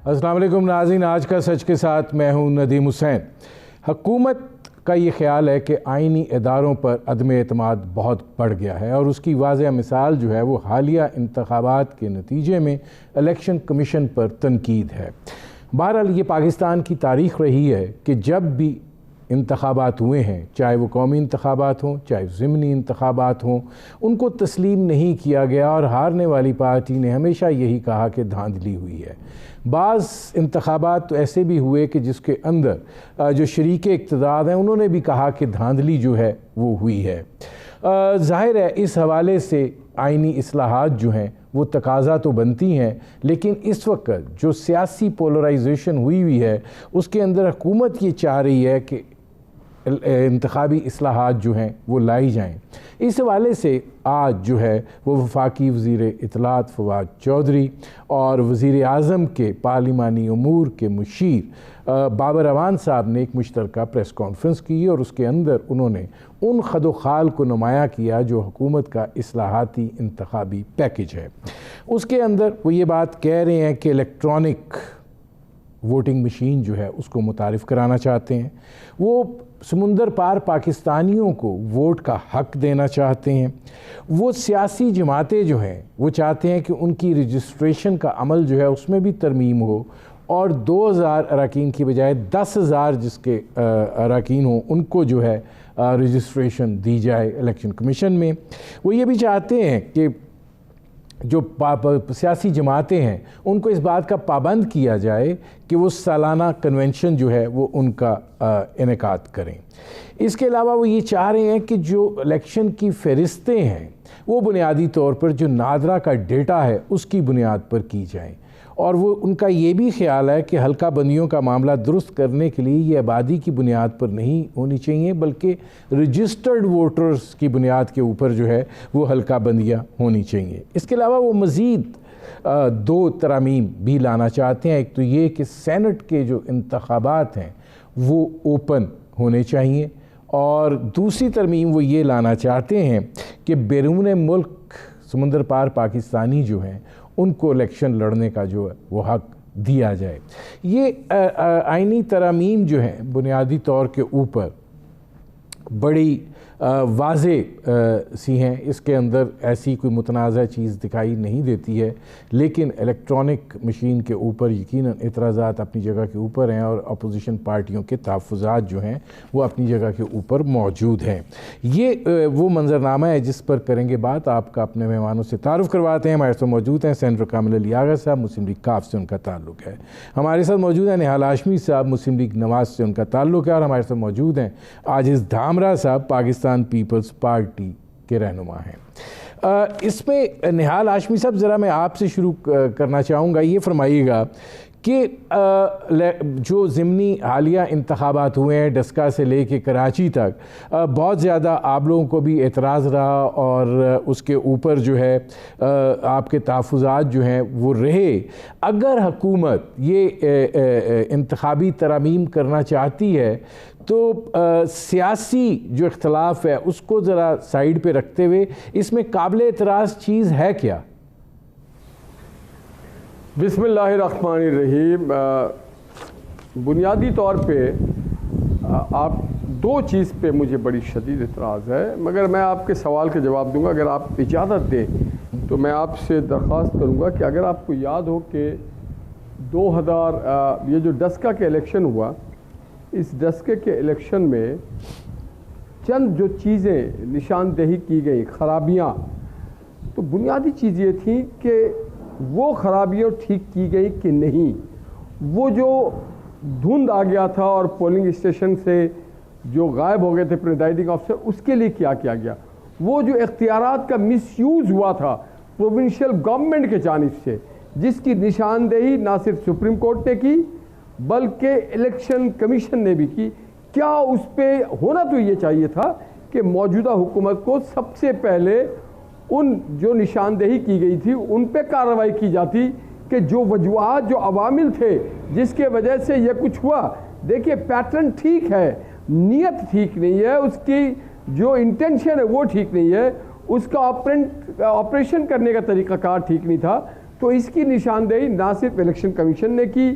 अस्सलाम वालेकुम नाज़रीन, आज का सच के साथ मैं हूं नदीम हुसैन। हुकूमत का ये ख्याल है कि आइनी इदारों पर अदम एतमाद बहुत बढ़ गया है और उसकी वाज़ह मिसाल जो है वो हालिया इंतखाबात के नतीजे में इलेक्शन कमीशन पर तनकीद है। बहरहाल ये पाकिस्तान की तारीख़ रही है कि जब भी इंतखाबात हुए हैं, चाहे वो कौमी इंतखाबात हों, चाहे ज़िमनी इंतखाबात हों, उनको तस्लीम नहीं किया गया और हारने वाली पार्टी ने हमेशा यही कहा कि धांधली हुई है। बाज़ इंतखाबात तो ऐसे भी हुए कि जिसके अंदर जो शरीक इक़्तिदार हैं उन्होंने भी कहा कि धांधली जो है वो हुई है। ज़ाहिर है इस हवाले से आइनी इस्लाहात जो हैं वो तकाज़ा तो बनती हैं, लेकिन इस वक्त जो सियासी पोलराइजेशन हुई है उसके अंदर हुकूमत ये चाह रही है कि इंतखाबी इस्लाहात जो हैं वो लाई जाएँ। इस हवाले से आज जो है वो वफाकी वज़ीर इत्तलात फवाद चौधरी और वज़ीर आज़म के पार्लिमानी अमूर के मुशीर बाबर अवान साहब ने एक मुश्तरका प्रेस कॉन्फ्रेंस की और उसके अंदर उन्होंने उन खदोखाल को नुमाया किया जो हुकूमत का इस्लाहाती इंतखाबी पैकेज है। उसके अंदर वो ये बात कह रहे हैं कि इलेक्ट्रॉनिक वोटिंग मशीन जो है उसको मुतारिफ़ कराना चाहते हैं, वो समुंदर पार पाकिस्तानियों को वोट का हक़ देना चाहते हैं, वो सियासी जमातें जो हैं वो चाहते हैं कि उनकी रजिस्ट्रेशन का अमल जो है उसमें भी तरमीम हो और 2000 अरकान की बजाय 10,000 जिसके अरकान हों उनको जो है रजिस्ट्रेशन दी जाए इलेक्शन कमीशन में। वो ये भी चाहते हैं कि जो सियासी जमातें हैं उनको इस बात का पाबंद किया जाए कि वो सालाना कन्वेंशन जो है वो उनका इनेकाद करें। इसके अलावा वो ये चाह रहे हैं कि जो इलेक्शन की फ़हरिस्तें हैं वो बुनियादी तौर पर जो नादरा का डेटा है उसकी बुनियाद पर की जाएँ और वो उनका ये भी ख्याल है कि हल्का बंदियों का मामला दुरुस्त करने के लिए ये आबादी की बुनियाद पर नहीं होनी चाहिए बल्कि रजिस्टर्ड वोटर्स की बुनियाद के ऊपर जो है वो हल्का बंदियाँ होनी चाहिए। इसके अलावा वो मज़ीद 2 तरामीम भी लाना चाहते हैं। एक तो ये कि सेनेट के जो इंतखाबात हैं वो ओपन होने चाहिए और दूसरी तरमीम वो ये लाना चाहते हैं कि बैरून मुल्क समुंदर पार पाकिस्तानी जो हैं उनको इलेक्शन लड़ने का जो है वो हक़ दिया जाए। ये आइनी तरामीम जो हैं बुनियादी तौर के ऊपर बड़ी वाज़े सी हैं, इसके अंदर ऐसी कोई मुतनाज़ा चीज़ दिखाई नहीं देती है, लेकिन इलेक्ट्रॉनिक मशीन के ऊपर यकीनन एतराज़ात अपनी जगह के ऊपर हैं और अपोजिशन पार्टियों के तहफ़्फ़ुज़ात जो हैं वो अपनी जगह के ऊपर मौजूद हैं। ये वो मंजरनामा है जिस पर करेंगे बात। आपका अपने मेहमानों से तारुफ़ करवाते हैं। हमारे साथ मौजूद हैं सेनेटर कामिल अली आगा साहब, मुस्लिम लीग काफ से उनका ताल्लुक़ है। हमारे साथ मौजूद हैं निहाल हाशमी साहब, मुस्लिम लीग नवाज़ से उनका ताल्लुक़ है और हमारे साथ मौजूद हैं आजिज़ धामरा साहब, पाकिस्तान पीपल्स पार्टी के रहनुमा हैं। इसमें निहाल हाशमी साहब ज़रा मैं आपसे शुरू करना चाहूँगा, ये फरमाइएगा कि जो ज़िमनी हालिया इंतखाबात हुए हैं डस्का से लेके कराची तक, बहुत ज़्यादा आप लोगों को भी एतराज़ रहा और उसके ऊपर जो है आपके तहफ़्फ़ुज़ात जो हैं वो रहे। अगर हुकूमत ये इंतखाबी तरामीम करना चाहती है तो सियासी जो इख्तलाफ है उसको ज़रा साइड पे रखते हुए इसमें काबिल एतराज़ चीज़ है क्या? बिस्मिल्लाहिर्रहमानिर्रहीम। बुनियादी तौर पे आप 2 चीज़ पे मुझे बड़ी शदीद एतराज़ है, मगर मैं आपके सवाल के जवाब दूंगा। अगर आप इजाज़त दें तो मैं आपसे दरख्वास्त करूंगा कि अगर आपको याद हो कि 2000 ये जो डस्का के इलेक्शन हुआ, इस डस्के के इलेक्शन में चंद जो चीज़ें निशानदेही की गई खराबियाँ, तो बुनियादी चीज़ ये थी कि वो खराबियाँ ठीक की गई कि नहीं। वो जो धुंध आ गया था और पोलिंग स्टेशन से जो गायब हो गए थे प्रिजाइडिंग ऑफिसर, उसके लिए क्या किया गया। वो जो इख्तियारात का मिसयूज़ हुआ था प्रोविंशियल गवर्नमेंट के जानिब से, जिसकी निशानदेही ना सिर्फ सुप्रीम कोर्ट ने की बल्कि इलेक्शन कमीशन ने भी की। क्या उस पर होना तो ये चाहिए था कि मौजूदा हुकूमत को सबसे पहले उन जो निशानदेही की गई थी उन पे कार्रवाई की जाती कि जो वजूहात जो अवामिल थे जिसके वजह से ये कुछ हुआ। देखिए पैटर्न ठीक है, नीयत ठीक नहीं है, उसकी जो इंटेंशन है वो ठीक नहीं है, उसका ऑपरेशन करने का तरीक़ाकार ठीक नहीं था। तो इसकी निशानदेही ना सिर्फ इलेक्शन कमीशन ने की,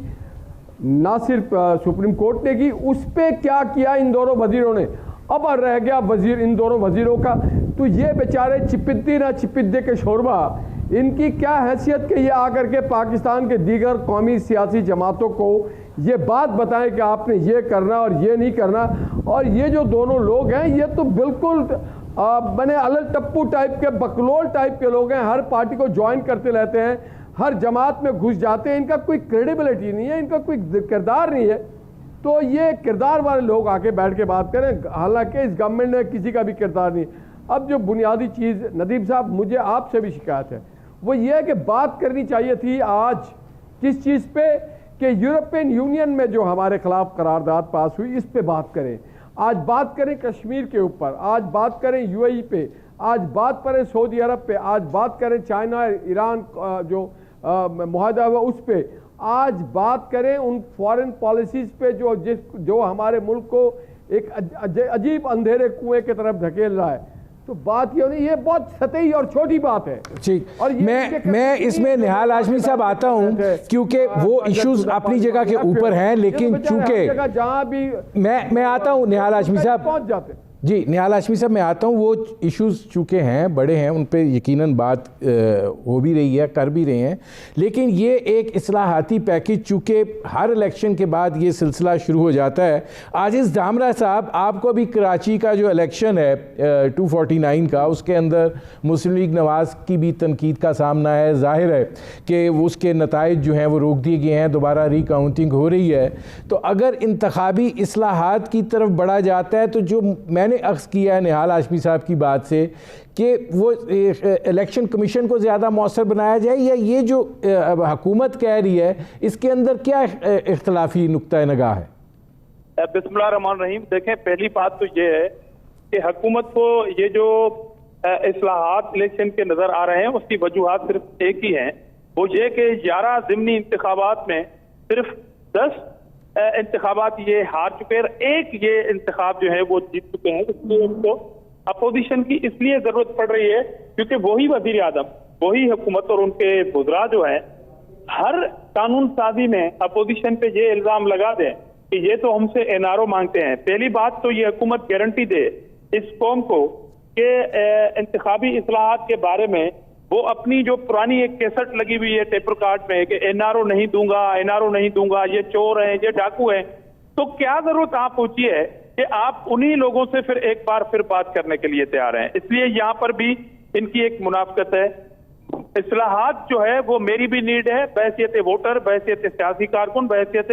ना सिर्फ सुप्रीम कोर्ट ने की, उस पर क्या किया इन दोनों वजीरों ने। अब रह गया वजीर इन दोनों वजीरों का, तो ये बेचारे चिपिद्दी ना चिपिद्दे के शोरबा, इनकी क्या हैसियत कि ये आकर के पाकिस्तान के दीगर कौमी सियासी जमातों को ये बात बताएं कि आपने ये करना और ये नहीं करना। और ये जो दोनों लोग हैं ये तो बिल्कुल बने अलग टप्पू टाइप के, बकलोल टाइप के लोग हैं, हर पार्टी को ज्वाइन करते रहते हैं, हर जमात में घुस जाते हैं, इनका कोई क्रेडिबिलिटी नहीं है, इनका कोई किरदार नहीं है। तो ये किरदार वाले लोग आके बैठ के बात करें, हालांकि इस गवर्नमेंट में किसी का भी किरदार नहीं। अब जो बुनियादी चीज़ नदीम साहब मुझे आपसे भी शिकायत है वो ये है कि बात करनी चाहिए थी आज किस चीज़ पे कि यूरोपियन यूनियन में जो हमारे खिलाफ करारदाद पास हुई इस पे बात करें, आज बात करें कश्मीर के ऊपर, आज बात करें यूएई पे, आज बात करें सऊदी अरब पे, आज बात करें चाइना ईरान जो मुआहदा हुआ उस पे, आज बात करें उन फॉरेन पॉलिसीज़ पे जो हमारे मुल्क को एक अजीब अंधेरे कुएं की तरफ धकेल रहा है। तो बात ये नहीं, ये बहुत सतही और छोटी बात है। ठीक, और मैं इसमें निहाल हाशमी साहब आता हूं क्योंकि वो इश्यूज अपनी जगह के ऊपर हैं, लेकिन चूंकि जहां भी मैं आता हूं निहाल हाशमी साहब पहुंच जाते हैं। जी निहाल हाशमी साहब मैं आता हूँ, वो इश्यूज चूँकि हैं बड़े हैं, उन पे यकीनन बात हो भी रही है, कर भी रहे हैं, लेकिन ये एक इस्लाहाती पैकेज चूँकि हर इलेक्शन के बाद ये सिलसिला शुरू हो जाता है। आजिज़ धामरा साहब, आपको भी कराची का जो इलेक्शन है 249 का, उसके अंदर मुस्लिम लीग नवाज़ की भी तनकीद का सामना है, जाहिर है कि उसके नताइज जो हैं वो रोक दिए गए हैं, दोबारा रिकाउंटिंग हो रही है। तो अगर इंतखाबी इस्लाहात की तरफ बढ़ा जाता है तो जो मैंने अक्स किया है निहाल हाशमी साहब की बात से कि वो इलेक्शन कमीशन को ज़्यादा मौसर बनाया जाए, या ये जो हुकूमत कह रही है इसके अंदर क्या इख्तलाफी नुक्ता नगाह है? बिस्मिल्लाह रहमान रहीम। देखें, पहली बात तो ये है कि हुकूमत को ये जो इस्लाहात इलेक्शन के नज़र आ रहे हैं उसकी वजूहात सिर्फ एक ही हैं, वो ये कि 11 ज़िमनी इंतखाबात में सिर्फ 10 इंतखाबात ये हार चुके हैं, एक ये इंतखाब जो है वो जीत चुके हैं। इसलिए उनको अपोजिशन की इसलिए जरूरत पड़ रही है क्योंकि वही वजीर आजम, वही हुकूमत और उनके वज़रा जो है हर कानून साजी में अपोजिशन पे ये इल्जाम लगा दें कि ये तो हमसे एनआरओ मांगते हैं। पहली बात तो ये हुकूमत गारंटी दे इस कौम को कि इंतखाबी इस्लाहात के बारे में वो अपनी जो पुरानी एक कैसेट लगी हुई है टेप रिकॉर्ड में कि एनआरओ नहीं दूंगा, एनआरओ नहीं दूंगा, ये चोर हैं, ये डाकू हैं, तो क्या जरूरत आप पूछी है कि आप उन्हीं लोगों से फिर एक बार फिर बात करने के लिए तैयार हैं। इसलिए यहाँ पर भी इनकी एक मुनाफकत है। इस्लाहात जो है वो मेरी भी नीड है, बहैसियत वोटर, बहैसियत सियासी कारकुन, बहैसियत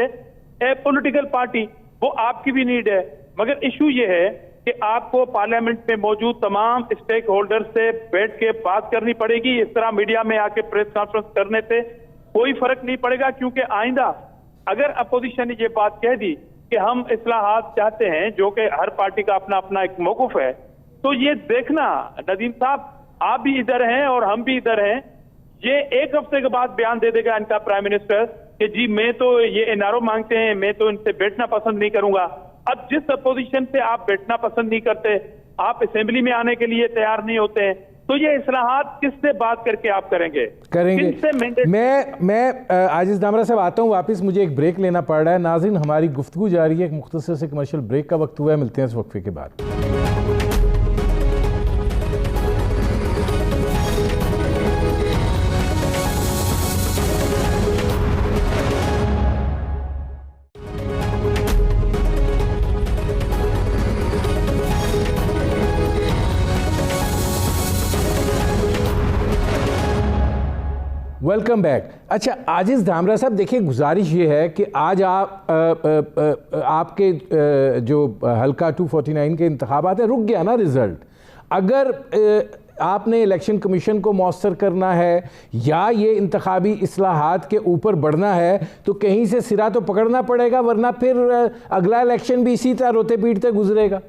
पॉलिटिकल पार्टी, वो आपकी भी नीड है। मगर इशू ये है कि आपको पार्लियामेंट में मौजूद तमाम स्टेक होल्डर से बैठ के बात करनी पड़ेगी। इस तरह मीडिया में आके प्रेस कॉन्फ्रेंस करने से कोई फर्क नहीं पड़ेगा, क्योंकि आइंदा अगर अपोजिशन ने ये बात कह दी कि हम इस्लाहात चाहते हैं, जो कि हर पार्टी का अपना अपना एक मौक़िफ़ है, तो ये देखना नदीम साहब, आप भी इधर हैं और हम भी इधर हैं, ये एक हफ्ते के बाद बयान दे देगा इनका प्राइम मिनिस्टर कि जी मैं तो ये एनआरओ मांगते हैं, मैं तो इनसे बैठना पसंद नहीं करूंगा। अब जिस अपोजिशन से आप बैठना पसंद नहीं करते, आप असेंबली में आने के लिए तैयार नहीं होते हैं, तो ये इस्लाहात किससे बात करके आप करेंगे? मैं आजिज़ धामरा साहब आता हूँ वापस, मुझे एक ब्रेक लेना पड़ रहा है। नाज़रीन, हमारी गुफ्तगू जारी है, एक मुख्तसर से कमर्शियल ब्रेक का वक्त हुआ है, मिलते हैं इस वक्फे के बाद। Welcome back. अच्छा आजिज़ धामरा साहब, देखिए गुजारिश ये है कि आज आपके जो हल्का 249 के इंतखाबात है, रुक गया ना रिज़ल्ट, अगर आपने इलेक्शन कमीशन को मौसर करना है या ये इंतखाबी इस्लाहात के ऊपर बढ़ना है तो कहीं से सिरा तो पकड़ना पड़ेगा, वरना फिर अगला इलेक्शन भी इसी तरह रोते पीटते गुजरेगा।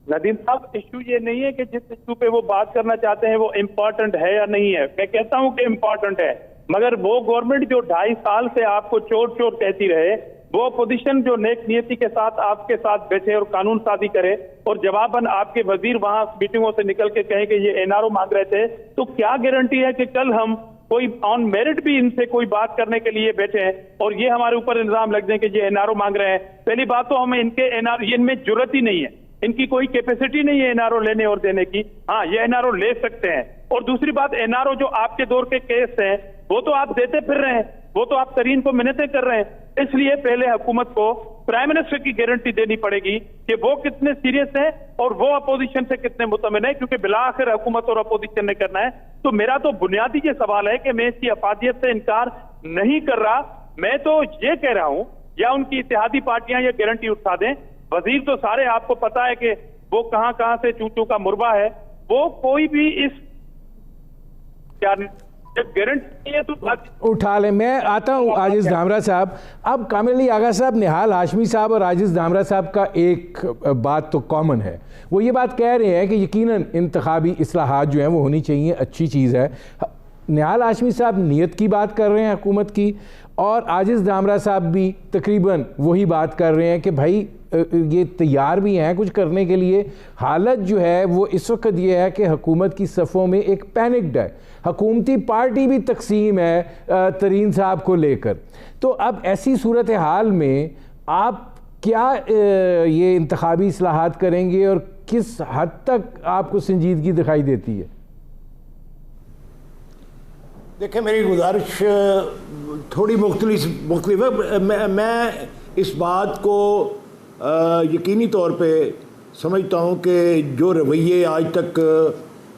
नदीम साहब, इशू ये नहीं है कि जिस इशू पे वो बात करना चाहते हैं वो इम्पोर्टेंट है या नहीं है। मैं कहता हूं कि इम्पोर्टेंट है, मगर वो गवर्नमेंट जो 2.5 साल से आपको चोर चोर कहती रहे, वो अपोजिशन जो नेक नियति के साथ आपके साथ बैठे और कानून साजी करे और जवाबन आपके वजीर वहां मीटिंगों से निकल के कहें कि ये एनआरओ मांग रहे थे, तो क्या गारंटी है कि कल हम कोई ऑन मेरिट भी इनसे कोई बात करने के लिए बैठे हैं और ये हमारे ऊपर इल्जाम लग जाए कि ये एनआरओ मांग रहे हैं। पहली बात तो हमें इनके एनआरओ, इनमें जुर्रत ही नहीं है, इनकी कोई कैपेसिटी नहीं है एनआरओ लेने और देने की। हाँ, ये एनआरओ ले सकते हैं। और दूसरी बात, एनआरओ जो आपके दौर के केस हैं वो तो आप देते फिर रहे हैं, वो तो आप तरीन को मिन्नतें कर रहे हैं। इसलिए पहले हुकूमत को प्राइम मिनिस्टर की गारंटी देनी पड़ेगी कि वो कितने सीरियस हैं और वो अपोजिशन से कितने मुतमिन है, क्योंकि बिला आखिर हुकूमत और अपोजिशन ने करना है। तो मेरा तो बुनियादी ये सवाल है कि मैं इसकी अफादियत से इनकार नहीं कर रहा, मैं तो ये कह रहा हूं या उनकी इत्तेहादी पार्टियां ये गारंटी उठा दें। वजीर तो सारे आपको पता है कि वो कहां कहां से चूचू का मुरबा है, वो कोई भी इस गारंटी है तो उठा ले। मैं आता हूं आजिज धामरा साहब। अब कामिल अली आगा साहब, निहाल हाशमी साहब और आजिज धामरा साहब का एक बात तो कॉमन है, वो ये बात कह रहे हैं कि यकीनन इंतखाबी इस्लाहात जो हैं वो होनी चाहिए, अच्छी चीज़ है। निहाल हाशमी साहब नीयत की बात कर रहे हैं हुकूमत की, और आजिज धामरा साहब भी तकरीबन वही बात कर रहे हैं कि भाई ये तैयार भी हैं कुछ करने के लिए। हालत जो है वो इस वक्त ये है कि हुकूमत की सफ़ों में एक पैनिक्ड है, हुकूमती पार्टी भी तकसीम है तरीन साहब को लेकर। तो अब ऐसी सूरत हाल में आप क्या ये इंतखाबी इस्लाहात करेंगे और किस हद तक आपको संजीदगी दिखाई देती है? देखिए, मेरी गुजारिश थोड़ी मुख्तलिफ है। मैं इस बात को यकीनी तौर पे समझता हूँ कि जो रवैये आज तक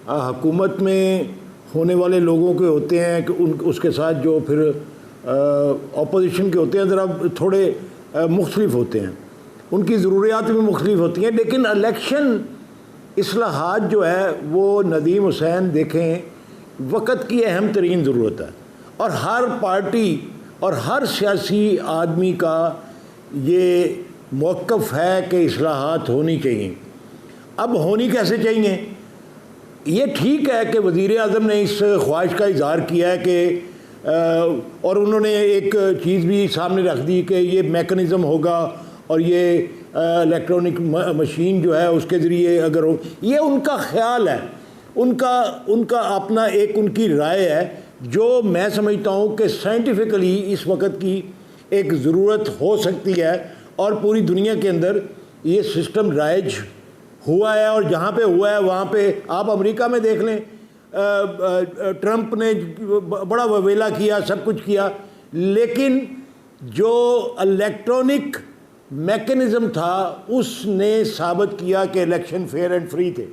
हुकूमत में होने वाले लोगों के होते हैं कि उसके साथ जो फिर अपोजिशन के होते हैं ज़रा थोड़े मुख्तलिफ होते हैं, उनकी ज़रूरियात भी मुख्तलिफ होती हैं। लेकिन इलेक्शन इस्लाहात जो है वो नदीम हुसैन देखें, वक़्त की अहम तरीन ज़रूरत है और हर पार्टी और हर सियासी आदमी का ये मौक़िफ़ है कि इस्लाहात होनी चाहिए। अब होनी कैसे चाहिए? ये ठीक है कि वज़ीर आज़म ने इस ख्वाहिश का इज़हार किया है कि और उन्होंने एक चीज़ भी सामने रख दी कि ये मेकनिज़म होगा और ये इलेक्ट्रॉनिक मशीन जो है उसके ज़रिए अगर हो, ये उनका ख्याल है, उनका अपना एक उनकी राय है जो मैं समझता हूँ कि साइंटिफिकली इस वक्त की एक ज़रूरत हो सकती है और पूरी दुनिया के अंदर ये सिस्टम राइज हुआ है। और जहाँ पे हुआ है वहाँ पे आप अमेरिका में देख लें, ट्रंप ने बड़ा ववेला किया, सब कुछ किया, लेकिन जो इलेक्ट्रॉनिक मैकेनिज़्म था उसने साबित किया कि इलेक्शन फेयर एंड फ्री थे।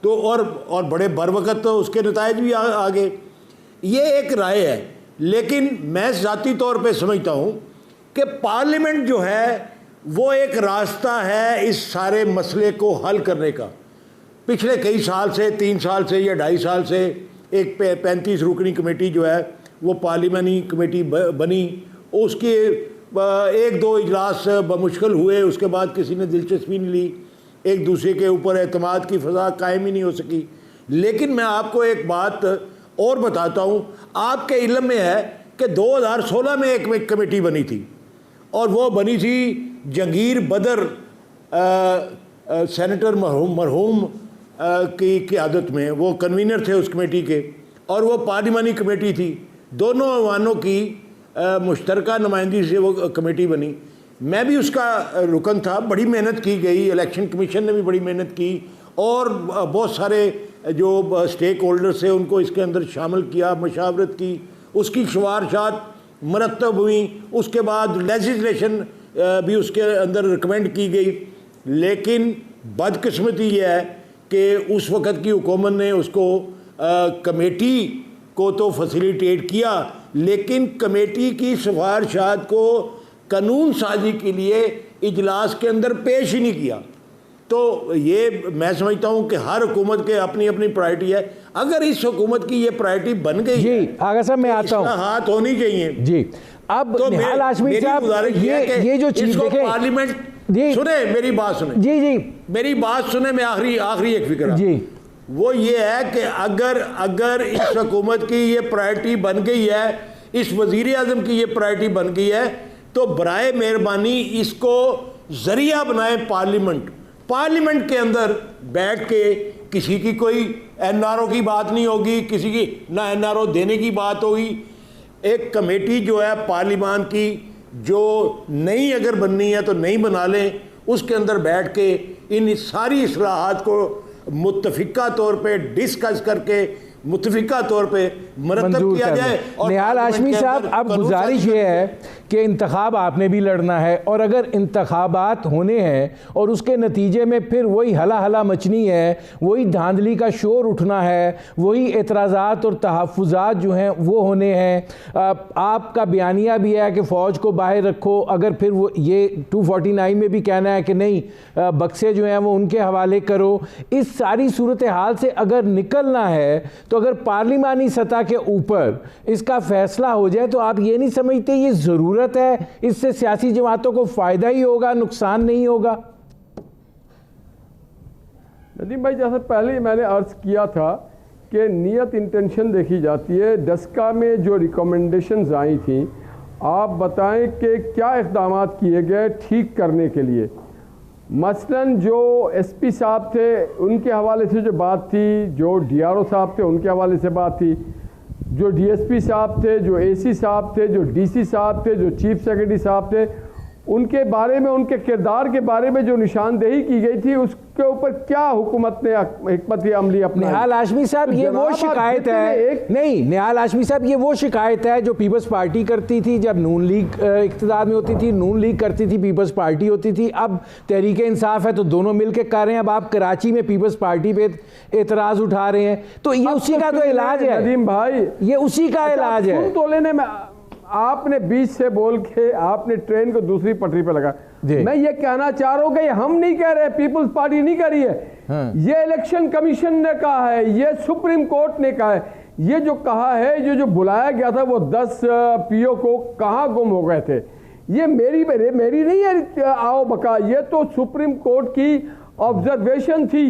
तो और बड़े बर वक़्त तो उसके नताइज भी आ गए। ये एक राय है, लेकिन मैं ज़ाती तौर पे समझता हूँ कि पार्लियामेंट जो है वो एक रास्ता है इस सारे मसले को हल करने का। पिछले कई साल से, 3 साल से या 2.5 साल से एक 35 रुकनी कमेटी जो है वो पार्लियामानी कमेटी बनी, उसके 1-2 इजलास बमुश्किल हुए, उसके बाद किसी ने दिलचस्पी नहीं ली, एक दूसरे के ऊपर एतमाद की फ़ज़ा कायम ही नहीं हो सकी। लेकिन मैं आपको एक बात और बताता हूँ, आपके इल्म में है कि 2016 में एक कमेटी बनी थी और वो बनी थी जंगीर बदर सेनेटर मरहूम की क़यादत में, वो कन्वीनर थे उस कमेटी के, और वो पार्लिमानी कमेटी थी। दोनों ऐवानों की मुश्तरका नुमाइंदगी से वो कमेटी बनी। मैं भी उसका रुकन था। बड़ी मेहनत की गई, इलेक्शन कमीशन ने भी बड़ी मेहनत की और बहुत सारे जो स्टेक होल्डर्स थे उनको इसके अंदर शामिल किया, मशावरत की, उसकी सिफारिशात मरतब हुई, उसके बाद लेजिस्लेशन भी उसके अंदर रिकमेंड की गई। लेकिन बदकिस्मती ये है कि उस वक़्त की हुकूमत ने उसको कमेटी को तो फैसिलिटेट किया, लेकिन कमेटी की सिफारिशात को कानून साजी के लिए इजलास के अंदर पेश ही नहीं किया। तो ये मैं समझता हूँ कि हर हुकूमत के अपनी अपनी प्रायोरिटी है। अगर इस हुकूमत की ये प्रायोरिटी बन गई जी, आगा साहब मैं आता हूँ, हाथ होनी चाहिए जी। अब तो निहाल हाशमी साहब ये जो चीज देखें, पार्लियामेंट सुने, मेरी बात सुने जी, मेरी बात सुने, मैं आखिरी एक फिक्र जी, वो ये है कि अगर इस हुकूमत की ये प्रायोरिटी बन गई है, इस वजीर आज़म की ये प्रायोरिटी बन गई है, तो बराए मेहरबानी इसको जरिया बनाए पार्लियामेंट, पार्लियामेंट के अंदर बैठ के किसी की कोई एनआरओ की बात नहीं होगी, किसी की ना एनआरओ देने की बात होगी। एक कमेटी जो है पार्लियामान की, जो नई अगर बननी है तो नई बना लें, उसके अंदर बैठ के इन सारी इस्लाहात को मुत्तफिका तौर पे डिस्कस करके मुत्तफिका तौर पे मरतब किया जाए। निहाल हाशमी साहब, अब गुजारिश ये है कि इंतखाब आपने भी लड़ना है, और अगर इंतखाबात होने हैं और उसके नतीजे में फिर वही हला हला मचनी है, वही धांधली का शोर उठना है, वही एतराज़ात और तहफ़्फ़ुज़ात जो हैं वो होने हैं। आपका बयानिया भी है कि फ़ौज को बाहर रखो, अगर फिर वो ये 249 में भी कहना है कि नहीं बक्से जो हैं वो उनके हवाले करो। इस सारी सूरत हाल से अगर निकलना है तो अगर पार्लिमानी सतह के ऊपर इसका फैसला हो जाए तो आप ये नहीं समझते ये ज़रूरत है, इससे सियासी जमातों को फ़ायदा ही होगा, नुकसान नहीं होगा? नदीम भाई, जैसे पहले ही मैंने अर्ज़ किया था कि नीयत इंटेंशन देखी जाती है। डस्का में जो रिकमेंडेशंस आई थी, आप बताएं कि क्या इक़दाम किए गए ठीक करने के लिए। मसलन जो एसपी साहब थे उनके हवाले से जो बात थी, जो डीआरओ साहब थे उनके हवाले से बात थी, जो डीएसपी साहब थे, जो एसी साहब थे, जो डीसी साहब थे, जो चीफ सेक्रेटरी साहब थे, उनके बारे में, उनके किरदार के बारे में जो निशानदेही की गई थी, उसके ऊपर क्या हुकूमत ने हिकमत अमली अपनाई। निहाल हाशमी साहब, ये वो शिकायत है नहीं, निहाल हाशमी साहब, ये वो शिकायत है जो पीपल्स पार्टी करती थी जब नून लीग इक़्तिदार में होती थी, नून लीग करती थी, पीपल्स पार्टी होती थी। अब तहरीक इंसाफ है तो दोनों मिल के कर रहे हैं। अब आप कराची में पीपल्स पार्टी पे एतराज़ उठा रहे हैं, तो ये उसी का तो इलाज है नदीम भाई, ये उसी का इलाज है। तो लेने में आपने बीच से बोल के आपने ट्रेन को दूसरी पटरी पे लगा। मैं ये कहना चाह रहा हूं कि हम नहीं कह रहे, पीपल्स पार्टी नहीं कह रही है, ये इलेक्शन कमीशन ने कहा है, ये सुप्रीम कोर्ट ने कहा है। ये जो कहा है, ये जो बुलाया गया था वो 10 पीओ को कहाँ गुम हो गए थे, ये मेरी नहीं है आओ बका, ये तो सुप्रीम कोर्ट की ऑब्जर्वेशन थी,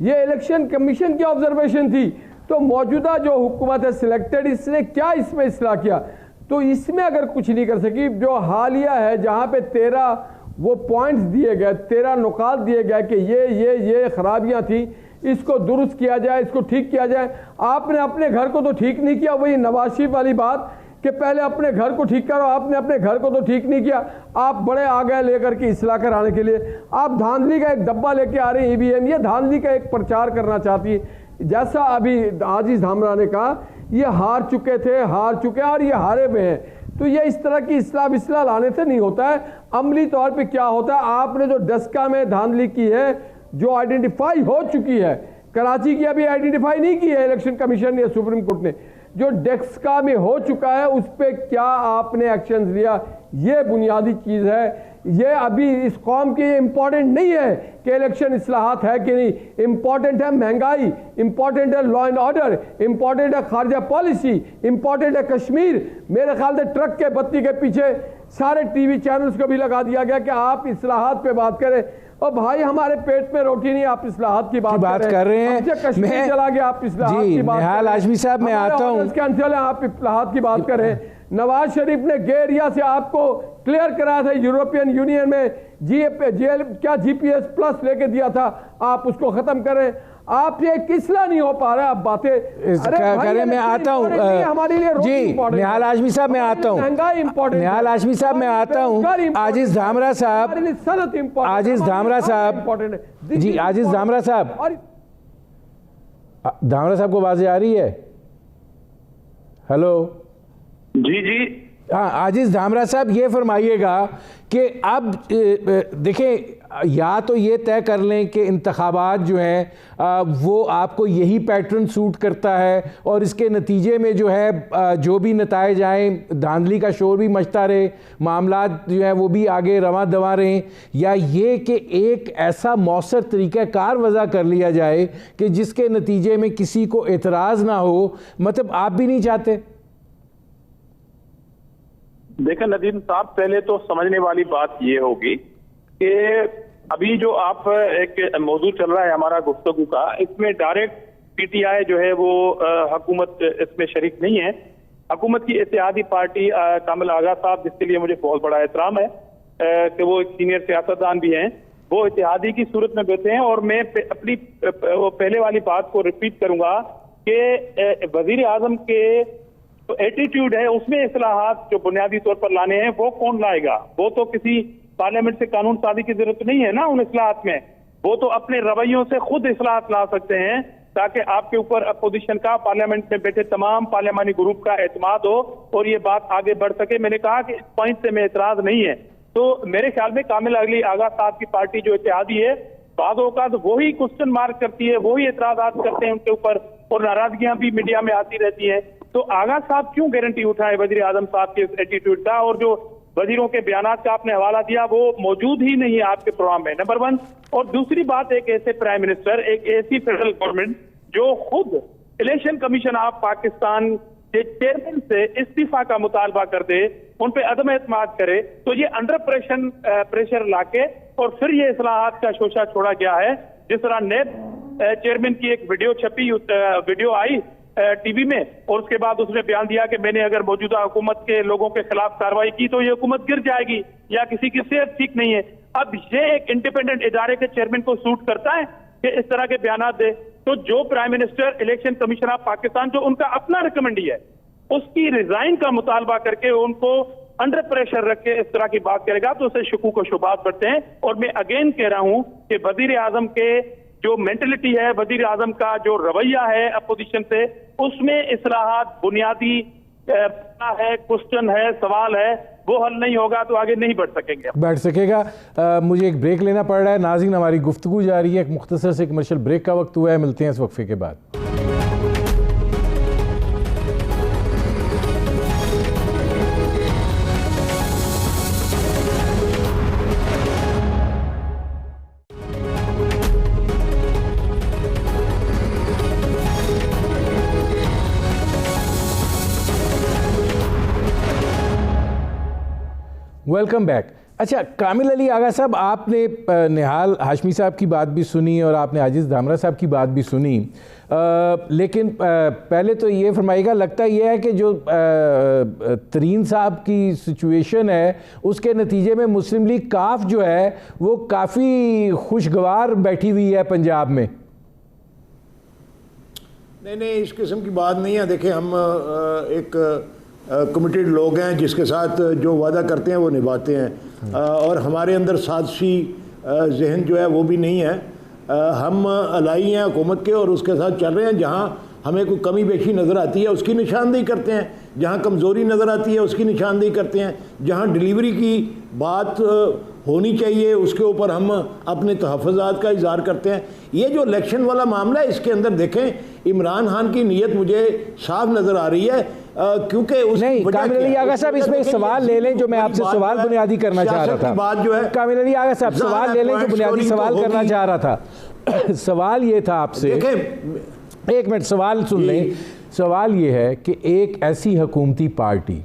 ये इलेक्शन कमीशन की ऑब्जर्वेशन थी। तो मौजूदा जो हुकूमत है सिलेक्टेड, इसने क्या इसमें इस्लाह किया? तो इसमें अगर कुछ नहीं कर सकी, जो हालिया है जहां पे 13 वो पॉइंट्स दिए गए, 13 नुकात दिए गए कि ये खराबियां थी, इसको दुरुस्त किया जाए, इसको ठीक किया जाए। आपने अपने घर को तो ठीक नहीं किया, वही नवाज शरीफ वाली बात कि पहले अपने घर को ठीक करो। आपने अपने घर को तो ठीक नहीं किया, आप बड़े आ गए लेकर के इस्लाह कराने के लिए। आप धांधली का एक डब्बा लेके आ रहे हैं ईवीएम, ये धांधली का एक प्रचार करना चाहती है। जैसा अभी आजीज धामरा ने कहा, ये हार चुके थे, हार चुके हैं और ये हारे हुए हैं। तो ये इस तरह की इस्लाह लाने से नहीं होता है। अमली तौर पे क्या होता है, आपने जो डस्का में धांधली की है, जो आइडेंटिफाई हो चुकी है, कराची की अभी आइडेंटिफाई नहीं की है इलेक्शन कमीशन या सुप्रीम कोर्ट ने, जो डस्का में हो चुका है उस पर क्या आपने एक्शन लिया, ये बुनियादी चीज़ है। ये अभी इस कौम के इम्पॉर्टेंट नहीं है कि इलेक्शन इस्लाहात है कि नहीं, इम्पॉर्टेंट है महंगाई, इम्पॉर्टेंट है लॉ एंड ऑर्डर, इम्पॉर्टेंट है खारजा पॉलिसी, इम्पॉर्टेंट है कश्मीर। मेरे ख्याल से ट्रक के बत्ती के पीछे सारे टीवी चैनल्स को भी लगा दिया गया कि आप इस्लाहात पे बात करें। और भाई हमारे पेट में रोटी नहीं, आप इस्लाहात की बात कर रहे हैं। कश्मीर चला गया, आप इस्लाहात की बात निहाल हाशमी साहब, मैं आता हूं, कैंसिल है, आप इस्लाहात की बात करें। नवाज शरीफ ने गेरिया से आपको क्लियर कराया था, यूरोपियन यूनियन में जीपीएस प्लस लेके दिया था, आप उसको खत्म करें। आप ये किसला नहीं हो पा रहा, आप बातें करें। मैं आता हूँ हमारे लिए जी, निहाल हाशमी साहब मैं आता हूँ, निहाल हाशमी साहब मैं आता हूँ, आजिज धामरा साहब, आजिज धामरा साहब जी, आजिज धामरा साहब, धामरा साहब को आवाज़ आ रही है? हेलो जी जी, हाँ आजिज धामरा साहब, ये फरमाइएगा कि अब देखें, या तो ये तय कर लें कि इंतखाबात जो हैं वो आपको यही पैटर्न सूट करता है और इसके नतीजे में जो है जो भी नताइज आएँ, धांधली का शोर भी मचता रहे, मामलात जो है वो भी आगे रवां दवा रहें, या ये कि एक ऐसा मौसर तरीक़ाकार वज़ा कर लिया जाए कि जिसके नतीजे में किसी को एतराज़ ना हो। मतलब आप भी नहीं चाहते? देखें नदीम साहब, पहले तो समझने वाली बात ये होगी कि अभी जो आप एक मौजूद चल रहा है हमारा गुफ्तगू का, इसमें डायरेक्ट पीटीआई जो है वो हुकूमत इसमें शरीक नहीं है। हुकूमत की इत्तेहादी पार्टी कामिल आगा साहब, जिसके लिए मुझे बहुत बड़ा एहतराम है कि वो एक सीनियर सियासतदान भी हैं, वो इत्तेहादी की सूरत में बैठे हैं। और मैं अपनी वो पहले वाली बात को रिपीट करूंगा कि वजीर आजम के एटीट्यूड है उसमें इस्लाहात जो बुनियादी तौर पर लाने हैं वो कौन लाएगा? वो तो किसी पार्लियामेंट से कानून साजी की जरूरत नहीं है ना उन इस्लाहात में। वो तो अपने रवैयों से खुद इस्लाहात ला सकते हैं ताकि आपके ऊपर अपोजिशन का, पार्लियामेंट में बैठे तमाम पार्लियामानी ग्रुप का एतमाद हो और ये बात आगे बढ़ सके। मैंने कहा कि इस पॉइंट से मैं एतराज नहीं है। तो मेरे ख्याल में कामिल अगली आगा साहब की पार्टी जो इत्तेहादी है, बाद औकात वही क्वेश्चन मार्क करती है, वही एतराजात करते हैं उनके ऊपर और नाराजगियां भी मीडिया में आती रहती हैं। तो आगा साहब क्यों गारंटी उठाए वजीर आजम साहब के एटीट्यूड का? और जो वजीरों के बयानात का आपने हवाला दिया वो मौजूद ही नहीं है आपके प्रोग्राम में, नंबर 1। और दूसरी बात, एक ऐसे प्राइम मिनिस्टर, एक ऐसी फेडरल गवर्नमेंट जो खुद इलेक्शन कमीशन ऑफ पाकिस्तान के चेयरमैन से इस्तीफा का मुतालबा कर दे, उन पे अदम एतमाद करे, तो ये अंडर प्रेशर लाके और फिर ये इस्लाहात का शोशा छोड़ा गया है। जिस तरह नेब चेयरमैन की एक वीडियो छपी, वीडियो आई टीवी में और उसके बाद उसने बयान दिया कि मैंने अगर मौजूदा हुकूमत के लोगों के खिलाफ कार्रवाई की तो ये हुकूमत गिर जाएगी या किसी की सेहत ठीक नहीं है। अब ये एक इंडिपेंडेंट इदारे के चेयरमैन को सूट करता है कि इस तरह के बयान दे? तो जो prime minister election commission of Pakistan जो उनका अपना रिकमेंडी है उसकी रिजाइन का मुतालबा करके उनको अंडर प्रेशर रख के इस तरह की बात करेगा तो उससे शकूक व शुबात बढ़ते हैं। और मैं अगेन कह रहा हूं कि वजीर आजम के जो मेंटलिटी है, वजीर आजम का जो रवैया है अपोजिशन से, उसमें इस्लाहात बुनियादी है, क्वेश्चन है, सवाल है, वो हल नहीं होगा तो आगे नहीं बढ़ सकेगा। मुझे एक ब्रेक लेना पड़ रहा है। नाज़रीन, हमारी गुफ्तगू जारी है। एक मुख्तसर से कमर्शियल ब्रेक का वक्त हुआ है। मिलते हैं इस वक्फे के बाद। Welcome back. अच्छा, कामिल अली आगा साहब, आपने निहाल हाशमी साहब की बात भी सुनी और आपने आजिज़ धामरा साहब की बात भी सुनी, लेकिन पहले तो ये फरमाइएगा, लगता यह है कि जो तरीन साहब की सिचुएशन है उसके नतीजे में मुस्लिम लीग काफ जो है वो काफ़ी खुशगवार बैठी हुई है पंजाब में। नहीं, इस किस्म की बात नहीं है। देखिए, हम एक कमिटेड लोग हैं जिसके साथ जो वादा करते हैं वो निभाते हैं, और हमारे अंदर साजिशी जहन जो है वो भी नहीं है। हम अलाई हैं हुकूमत के और उसके साथ चल रहे हैं। जहाँ हमें कोई कमी बेशी नज़र आती है उसकी निशानदेही करते हैं, जहाँ कमज़ोरी नज़र आती है उसकी निशानदेही करते हैं, जहाँ डिलीवरी की बात होनी चाहिए उसके ऊपर हम अपने तहफ़्फ़ुज़ात का इज़हार करते हैं। ये जो इलेक्शन वाला मामला है इसके अंदर देखें, इमरान खान की नीयत मुझे साफ नज़र आ रही है, क्योंकि नहीं, कामिल अली आगा साहब, इसमें सवाल ले लें जो मैं आपसे सवाल बुनियादी करना चाह रहा था। बात जो है, कामिल अली आगा साहब, सवाल ले लें जो बुनियादी सवाल करना चाह रहा था। सवाल ये था आपसे, एक मिनट सवाल सुन लें। सवाल ये है कि एक ऐसी हुकूमती पार्टी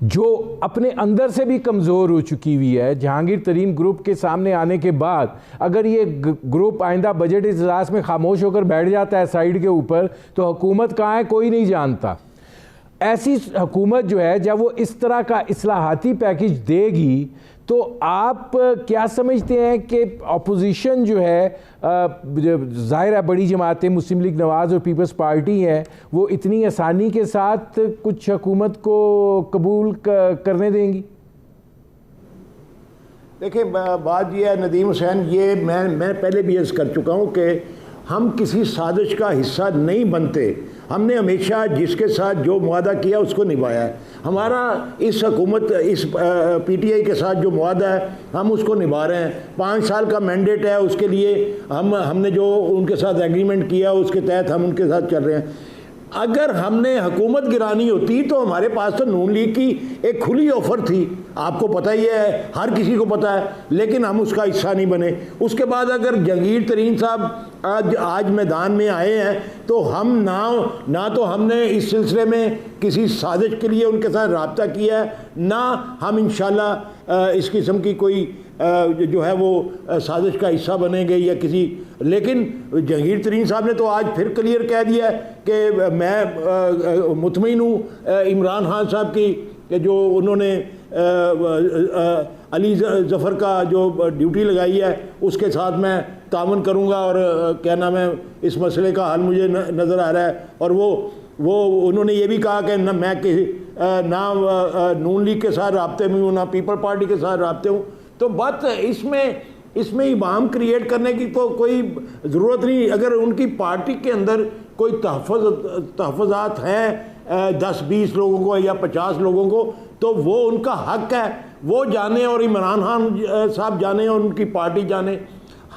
जो अपने अंदर से भी कमज़ोर हो चुकी हुई है, जहांगीर तरीन ग्रुप के सामने आने के बाद अगर ये ग्रुप आइंदा बजट इजलास में खामोश होकर बैठ जाता है साइड के ऊपर, तो हुकूमत कहाँ है कोई नहीं जानता। ऐसी हुकूमत जो है जब वो इस तरह का इस्लाहाती पैकेज देगी तो आप क्या समझते हैं कि अपोजिशन जो है, ज़ाहिर है बड़ी जमातें मुस्लिम लीग नवाज़ और पीपल्स पार्टी हैं, वो इतनी आसानी के साथ कुछ हुकूमत को कबूल करने देंगी? देखिए, बात यह है नदीम हुसैन, ये मैं पहले भी अर्ज़ कर चुका हूँ कि हम किसी साजिश का हिस्सा नहीं बनते। हमने हमेशा जिसके साथ जो मुआदा किया उसको निभाया है। हमारा इस हुकूमत, इस पीटीआई के साथ जो मुआदा है हम उसको निभा रहे हैं। 5 साल का मैंडेट है, उसके लिए हमने जो उनके साथ एग्रीमेंट किया उसके तहत हम उनके साथ चल रहे हैं। अगर हमने हुकूमत गिरानी होती तो हमारे पास तो नून लीग की एक खुली ऑफ़र थी, आपको पता ही है, हर किसी को पता है, लेकिन हम उसका हिस्सा नहीं बने। उसके बाद अगर जहांगीर तरीन साहब आज मैदान में आए हैं तो हम ना तो हमने इस सिलसिले में किसी साजिश के लिए उनके साथ रब्ता किया है, ना हम इंशाल्लाह इस किस्म की कोई जो है वो साजिश का हिस्सा बनेंगे या किसी। लेकिन जहांगीर तरीन साहब ने तो आज फिर क्लियर कह दिया कि मैं मुतमईन हूँ इमरान खान साहब की जो उन्होंने अली जफ़र का जो ड्यूटी लगाई है उसके साथ मैं तावन करूँगा और क्या नाम है इस मसले का हल मुझे नज़र आ रहा है। और वो उन्होंने ये भी कहा कि न मैं किसी ना नून लीग के साथ राब्ते में हूँ, ना पीपल पार्टी के साथ राब्ते हूँ। तो बात इसमें इमाम क्रिएट करने की तो कोई ज़रूरत नहीं। अगर उनकी पार्टी के अंदर कोई तहफ़्फ़ुज़ात हैं 10-20 लोगों को या 50 लोगों को, तो वो उनका हक है, वो जाने और इमरान खान साहब जाने और उनकी पार्टी जाने।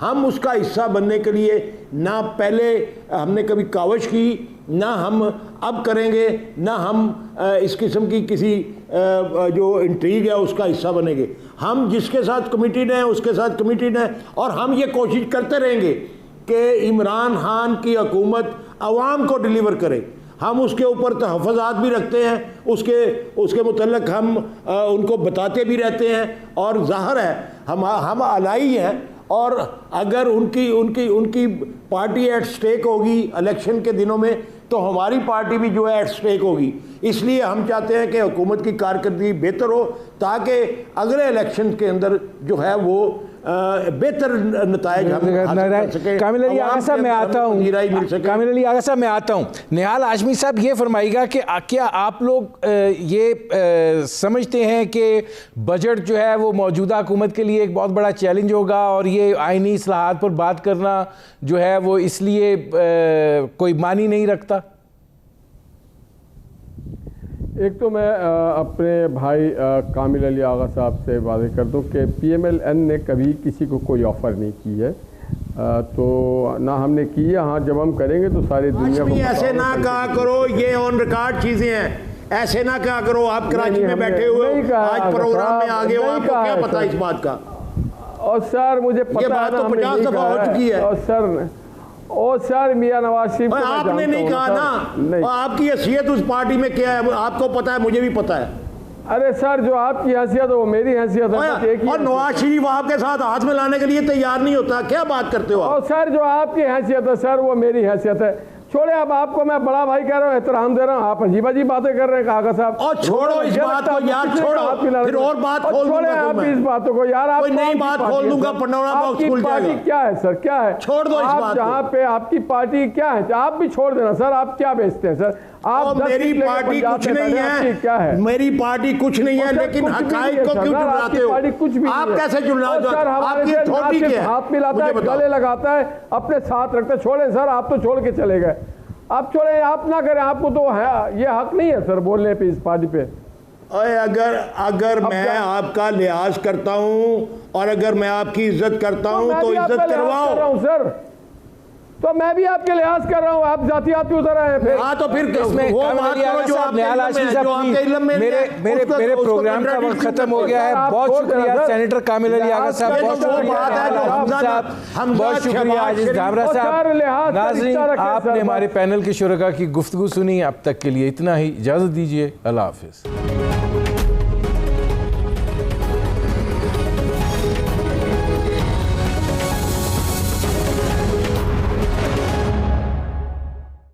हम उसका हिस्सा बनने के लिए ना पहले हमने कभी कावश की, ना हम अब करेंगे, ना हम इस किस्म की किसी जो इंट्रीग है उसका हिस्सा बनेंगे। हम जिसके साथ कमिटेड हैं उसके साथ कमिटेड हैं और हम ये कोशिश करते रहेंगे कि इमरान खान की हुकूमत आवाम को डिलीवर करे। हम उसके ऊपर तहफ़्फ़ुज़ात भी रखते हैं, उसके मुतल्लिक़ हम उनको बताते भी रहते हैं। और ज़ाहिर है हम अलाई हैं और अगर उनकी पार्टी एट स्टेक होगी इलेक्शन के दिनों में, तो हमारी पार्टी भी जो है एट स्टेक होगी। इसलिए हम चाहते हैं कि हुकूमत की कारकर्दगी बेहतर हो ताकि अगले इलेक्शन के अंदर जो है वो बेहतर नताइज कामिल अली आगा साहब मैं आता हूँ। निहाल हाशमी साहब ये फरमाइएगा कि क्या आप लोग ये समझते हैं कि बजट जो है वो मौजूदा हुकूमत के लिए एक बहुत बड़ा चैलेंज होगा और ये आइनी इस्लाहात पर बात करना जो है वो इसलिए कोई मानी नहीं रखता? एक तो मैं अपने भाई कामिल अली आगा साहब से वादे कर दूं कि PMLN ने कभी किसी को कोई ऑफ़र नहीं की है, तो ना हमने की है। हाँ, जब हम करेंगे तो सारी दुनिया को ऐसे ना कहा करो, ये ऑन रिकॉर्ड चीज़ें हैं, ऐसे ना कहा करो। आप कराची में बैठे हुए हो, आज प्रोग्राम में आगे हो, आपको क्या पता इस बात का? और सर मुझे पता है, तो 50 दफ़ा हो चुकी है। और सर मियां नवाज शरीफ आपने नहीं कहा ना, आपकी हैसियत उस पार्टी में क्या है आपको पता है, मुझे भी पता है। अरे सर जो आपकी हैसियत है वो मेरी हैसियत है। और नवाज शरीफ आपके साथ हाथ में लाने के लिए तैयार नहीं होता, क्या बात करते हो आप? और सर जो आपकी हैसियत है सर वो मेरी हैसियत है। छोड़े, अब आपको मैं बड़ा भाई कह रहा हूँ, एहतराम दे रहा हूँ, आप अजीब अजीब बातें कर रहे हैं काका साहब। और छोड़ो इस बात को यार, छोड़ो फिर और बात खोल दूंगा। आप इस बातों को यार, आप कोई नई बात खोल दूंगा, पन्नौरा बॉक्स खुल जाएगा। क्या है सर, क्या है? छोड़ दो इस बात को। जहाँ पे आपकी पार्टी क्या है आप भी छोड़ देना सर। आप क्या बेचते हैं सर? आप मेरी पार्टी कुछ नहीं है, क्या है मेरी पार्टी कुछ नहीं है, लेकिन हकाइक को क्यों जुड़ाते हो? आप कैसे जुड़ाते हो? आपकी छोटी क्या हाथ मिलाता है, गले लगाता है, अपने साथ रखते। छोड़े सर, आप तो छोड़ के चले गए। आप छोड़े, आप ना करें, आपको तो है ये हक नहीं है सर बोलने पे इस पार्टी पे। अगर मैं आपका लिहाज करता हूं और अगर मैं आपकी इज्जत करता हूं तो इज्जत करवाओ सर। तो मैं भी आपके लिहाज कर रहा हूँ, आप जातियाती उतर आए फिर। हाँ तो फिर वो बात करो जो आपके इल्म में। मेरे प्रोग्राम का वक्त खत्म हो गया है। बहुत शुक्रिया सेनेटर कामिल अली आगा साहब, बहुत शुक्रिया आजिज धामरा साहब। नाज़रीन, आपने हमारे पैनल के शुरका की गुफ्तगू सुनी। अब तक के लिए इतना ही, इजाज़त दीजिए, अल्लाह हाफ़िज़।